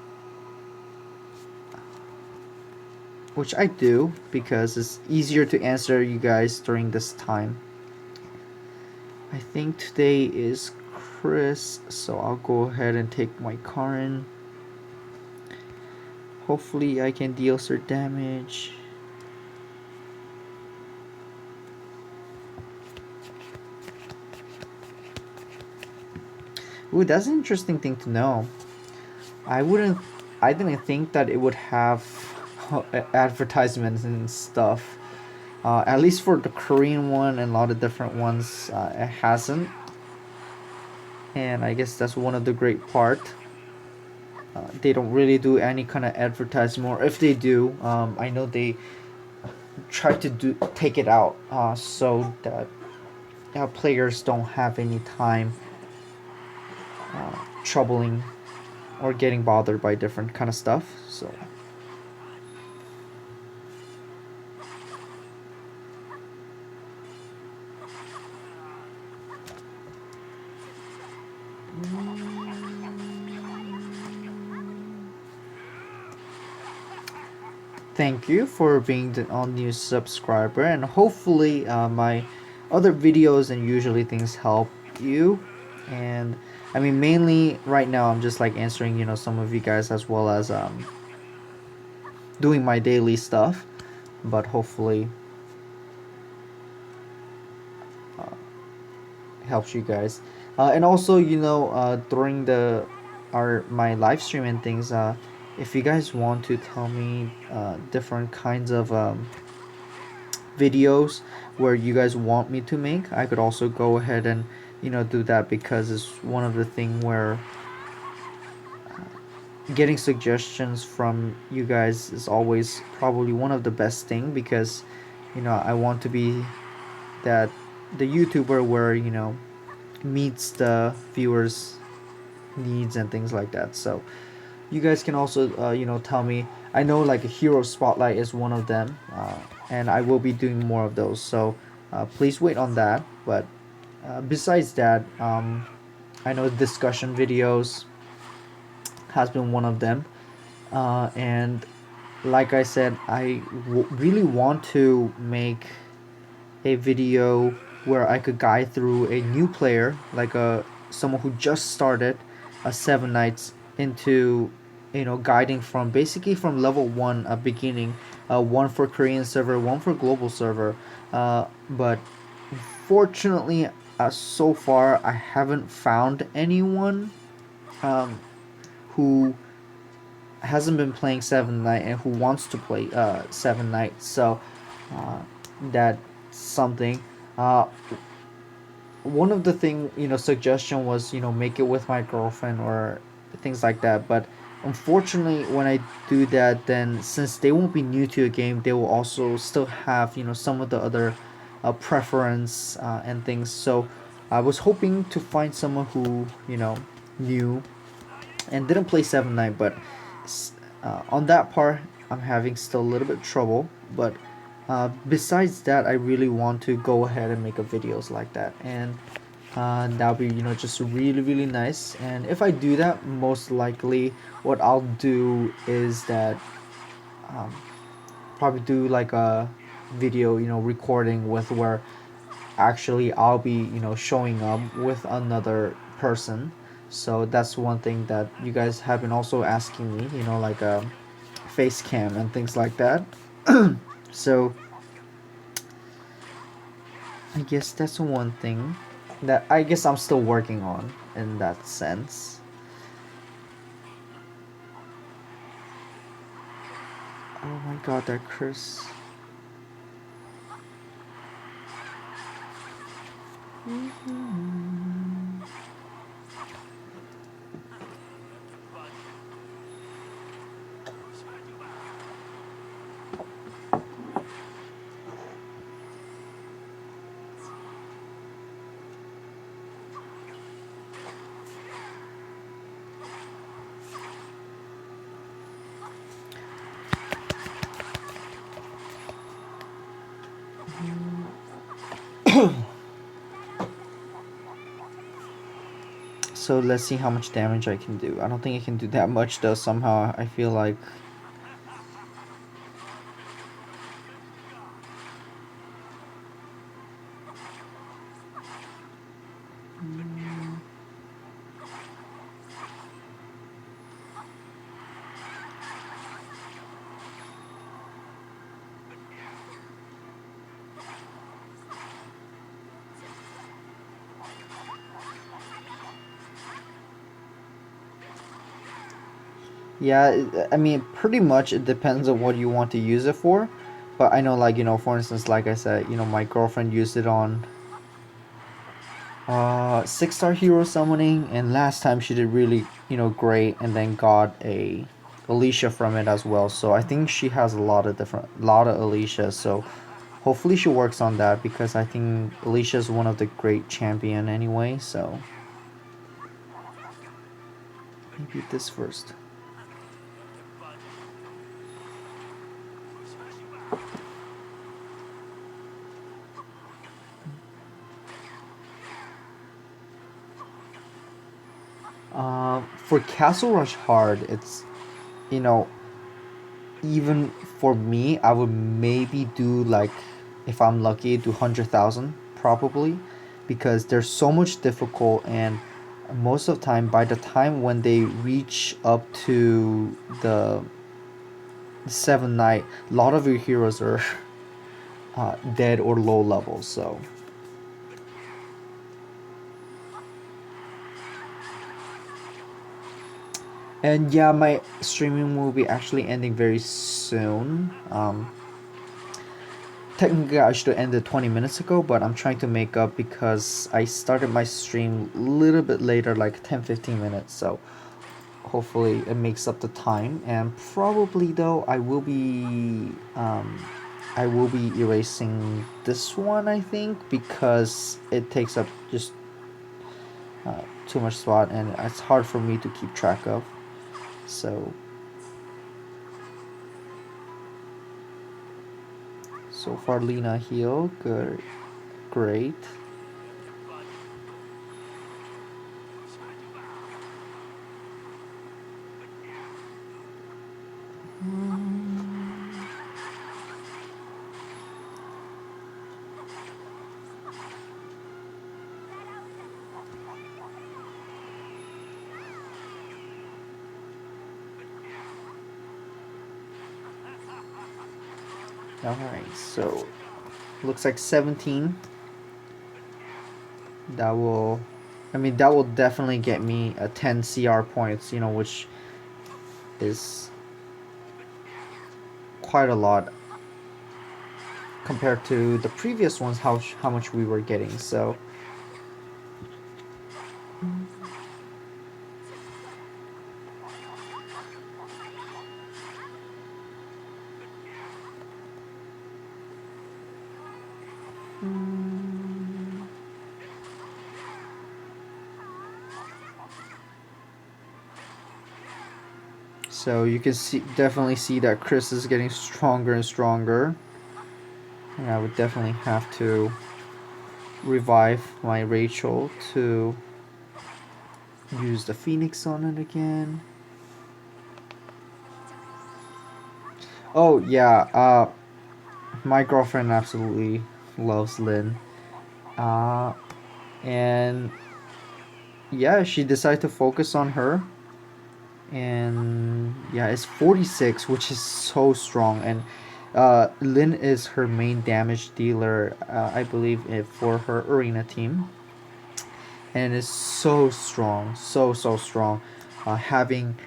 which I do because it's easier to answer you guys during this time. I think today is Chris, so I'll go ahead and take my Karin. Hopefully I can deal some damage. Ooh, that's an interesting thing to know. I didn't think that it would have advertisements and stuff. At least for the Korean one and a lot of different ones, it hasn't. And I guess that's one of the great part. They don't really do any kind of advertisement, or if they do, I know they try to take it out so that players don't have any time troubling or getting bothered by different kind of stuff. So. Thank you for being the all-new subscriber, and hopefully my other videos and usually things help you. And I mean, mainly right now I'm just like answering some of you guys as well as doing my daily stuff, but hopefully helps you guys. And also during my live stream and things, if you guys want to tell me different kinds of videos where you guys want me to make, I could also go ahead and do that, because it's one of the thing where getting suggestions from you guys is always probably one of the best thing, because I want to be that the YouTuber where meets the viewers needs and things like that. So you guys can also tell me. I know like a hero spotlight is one of them, and I will be doing more of those, so please wait on that. But besides that, I know discussion videos has been one of them, and like I said, I really want to make a video where I could guide through a new player, like someone who just started a Se븐na이츠, into guiding from basically from level 1 beginning, one for Korean server, one for global server, but fortunately so far I haven't found anyone who hasn't been playing Se븐na이츠 and who wants to play Se븐na이츠. So that's something. one of the thing, suggestion was, make it with my girlfriend or things like that. But unfortunately, when I do that, then since they won't be new to a game, they will also still have, some of the other preference and things. So I was hoping to find someone who, knew and didn't play 7 9, but on that part I'm having still a little bit of trouble. But besides that, I really want to go ahead and make a videos like that, and that'll be, just really really nice. And if I do that, most likely what I'll do is that um, probably do like a video, recording with where actually I'll be, showing up with another person. So that's one thing that you guys have been also asking me, like a face cam and things like that. So I guess that's one thing that I guess I'm still working on in that sense. Oh my god, that curse. So let's see how much damage I can do. I don't think I can do that much though. Somehow I feel like yeah, I mean, pretty much it depends on what you want to use it for. But I know, like, for instance, like I said, my girlfriend used it on 6-star hero summoning, and last time she did really, great, and then got a Alicia from it as well. So I think she has a lot of Alicia. So hopefully she works on that, because I think Alicia is one of the great champion anyway. So maybe this first. For Castle Rush Hard, it's, you know, even for me, I would maybe do like, if I'm lucky, do 100,000 probably, because there's so much difficult, and most of the time, by the time when they reach up to the seven night, a lot of your heroes are dead or low level. So and yeah, my streaming will be actually ending very soon. Technically, I should have ended 20 minutes ago, but I'm trying to make up because I started my stream a little bit later, like 10-15 minutes. So hopefully it makes up the time. And probably though, I will be erasing this one, I think, because it takes up just too much spot, and it's hard for me to keep track of. So far Lena heal, good, great. Alright, so looks like 17. That will, I mean, that will definitely get me a 10 CR points, which is quite a lot compared to the previous ones, how much we were getting. So So you can definitely see that Chris is getting stronger and stronger. And I would definitely have to revive my Rachel to use the Phoenix on it again. Oh yeah, my girlfriend absolutely loves Lynn. Uh, and yeah, she decided to focus on her. And yeah, it's 46, which is so strong. And Lynn is her main damage dealer, I believe, for her arena team. And it's so strong, so strong. Having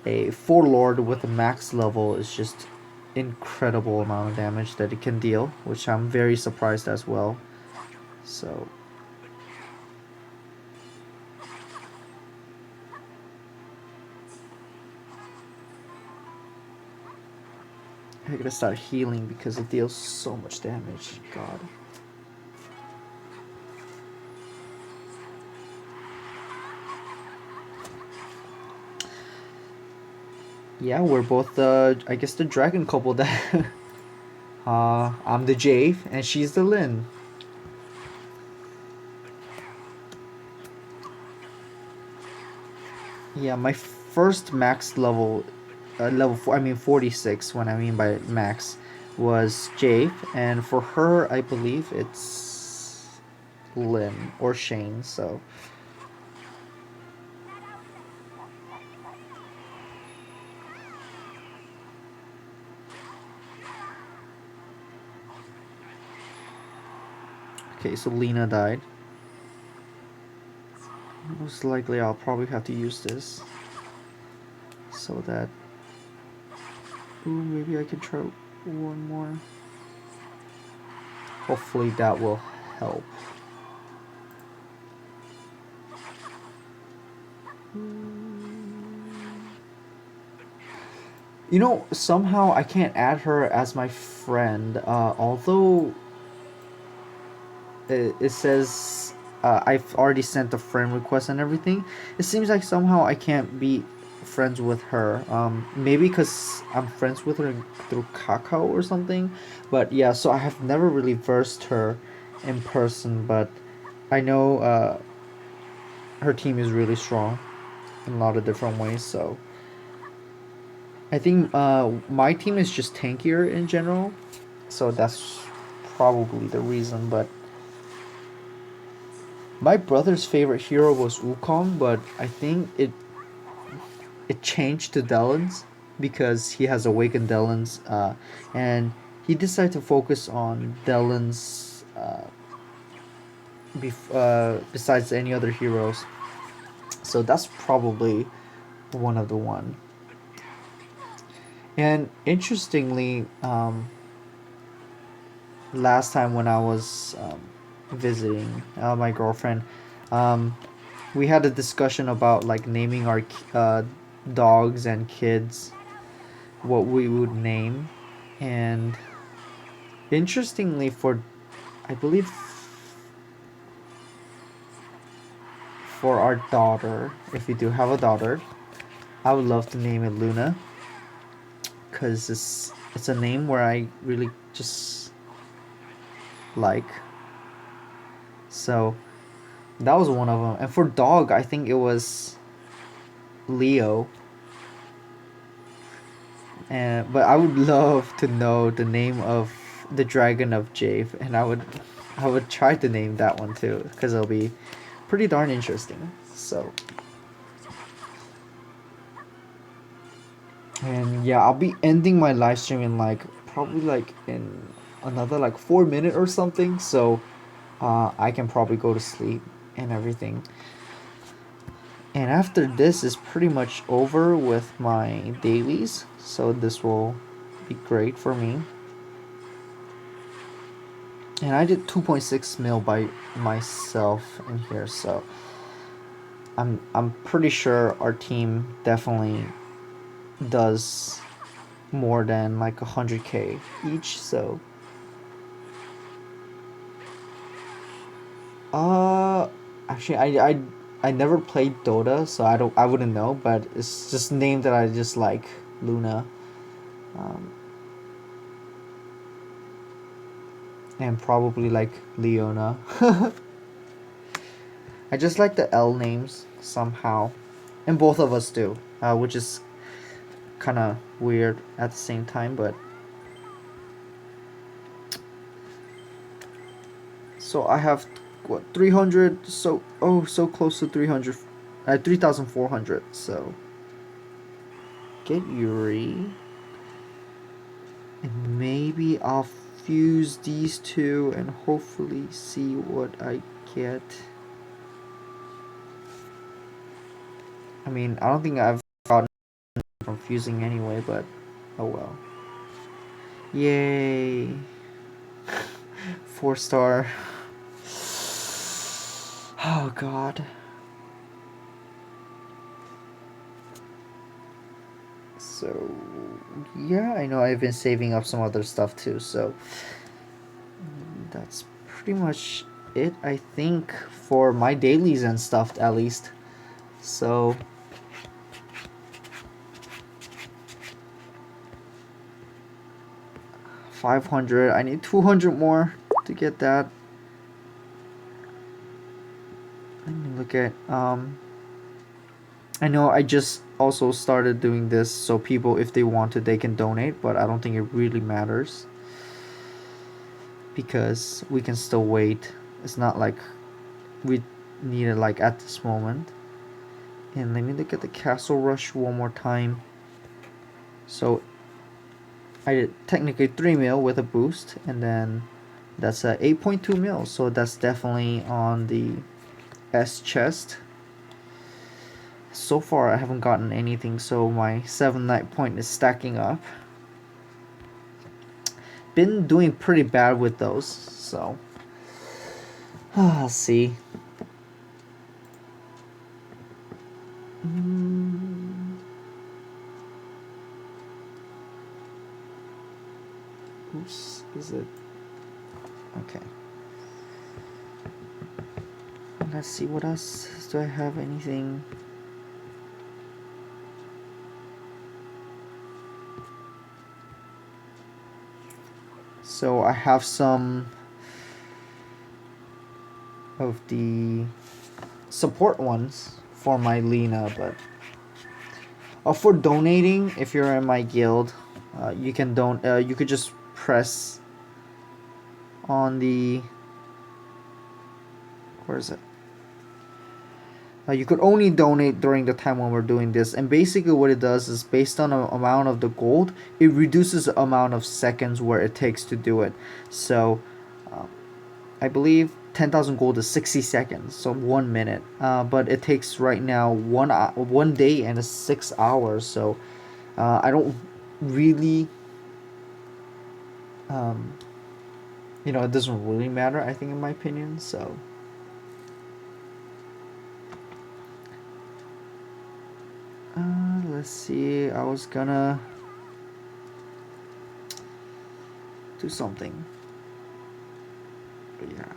a 4 Lord with a max level is just incredible amount of damage that it can deal, which I'm very surprised as well. So I gotta start healing because it deals so much damage. God. Yeah, we're both I guess the dragon couple that I'm the Jave and she's the Lynn. Yeah, my first max level, level 4, I mean 46, when I mean by max, was Jave, and for her, I believe it's Lynn or Shane, so. Okay, so Lena died. Most likely I'll probably have to use this. So that... Ooh, maybe I can try one more. Hopefully that will help. You know, somehow I can't add her as my friend, although it says I've already sent a friend request and everything. It seems like somehow I can't be friends with her. Maybe because I'm friends with her through Kakao or something. But yeah, so I have never really versed her in person, but I know her team is really strong in a lot of different ways. So I think my team is just tankier in general, so that's probably the reason. But my brother's favorite hero was Wukong, but I think it changed to Delens because he has awakened Delens, and he decided to focus on Delens besides any other heroes. So that's probably one of the one. And interestingly, last time when I was visiting my girlfriend, um, we had a discussion about like naming our dogs and kids, what we would name, and interestingly, for I believe for our daughter, if we do have a daughter, I would love to name it Luna, because it's a name where I really just like. So that was one of them. And for dog, I think it was Leo. And but I would love to know the name of the dragon of Jave, and I would try to name that one too, because it'll be pretty darn interesting. So, and yeah, I'll be ending my live stream in like probably like in another like 4 minutes or something. So, I can probably go to sleep and everything. And after this is pretty much over with my dailies, so this will be great for me. And I did 2.6 mil by myself in here, so I'm pretty sure our team definitely does more than like 100k each. So actually I never played Dota, so I wouldn't know, but it's just a name that I just like, Luna. Um, and probably like Leona. I just like the L names somehow, and both of us do, which is kind of weird at the same time. But so I have what, 300, so so close to 300, 3,400. So get Yuri, and maybe I'll fuse these two and hopefully see what I get. I mean, I don't think I've gotten from fusing anyway, but oh well. Yay. 4-star. Oh god. So yeah, I know I've been saving up some other stuff too, so that's pretty much it, I think, for my dailies and stuff at least. So 500, I need 200 more to get that. Let me look at I know I just also started doing this so people, if they want to, they can donate, but I don't think it really matters because we can still wait. It's not like we need it like at this moment. And let me look at the Castle Rush one more time. So I did technically 3 mil with a boost, and then that's a 8.2 mil, so that's definitely on the S chest. So far I haven't gotten anything, so my 7 night point is stacking up. Been doing pretty bad with those, so let's see. Oops, is it? Okay. Let's see, what else do I have? Anything? So I have some of the support ones for my Lena, but for donating, if you're in my guild, you can you could just press on the, where is it? You could only donate during the time when we're doing this, and basically what it does is, based on the amount of the gold, it reduces the amount of seconds where it takes to do it. So I believe 10,000 gold is 60 seconds, so 1 minute, but it takes right now 1 day and 6 hours. So I don't really it doesn't really matter, I think, in my opinion. So let's see, I was gonna do something, but yeah,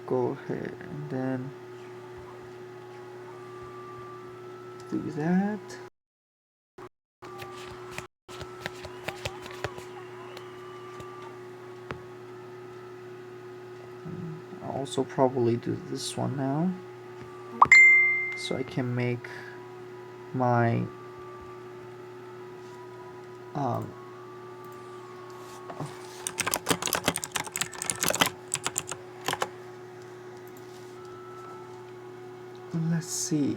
go ahead and then do that. I'll also probably do this one now, so I can make my let's see.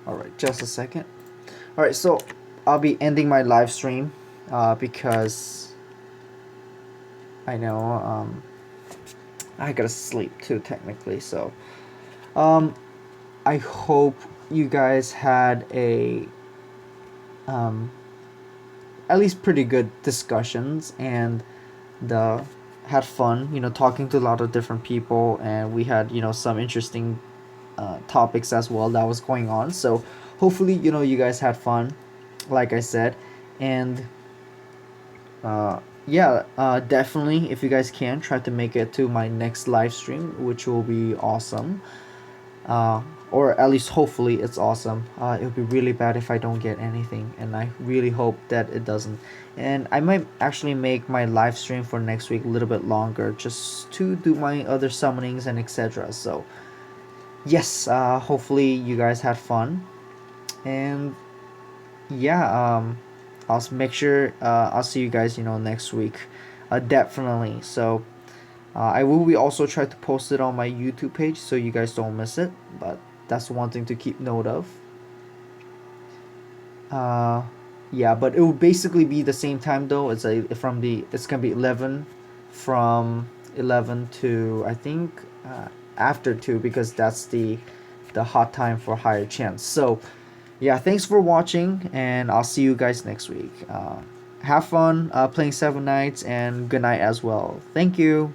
Alright, just a second. Alright, so I'll be ending my live stream because I know I gotta sleep too, technically. So, um, I hope you guys had a um, at least pretty good discussions and the had fun. You know, talking to a lot of different people, and we had some interesting topics as well that was going on. So, hopefully, you guys had fun, like I said, and yeah, definitely if you guys can try to make it to my next live stream, which will be awesome. uh, or at least hopefully it's awesome. It would be really bad if I don't get anything, and I really hope that it doesn't. And I might actually make my live stream for next week a little bit longer, just to do my other summonings and etc. So yes, hopefully you guys had fun, and yeah, I'll make sure I'll see you guys next week, definitely. So I will be also try to post it on my YouTube page so you guys don't miss it. But that's one thing to keep note of. Uh, yeah, but it will basically be the same time though. It's gonna be 11 from 11 to I think after 2, because that's the hot time for higher chance. So yeah, thanks for watching, and I'll see you guys next week. Have fun playing Seven Nights, and good night as well. Thank you.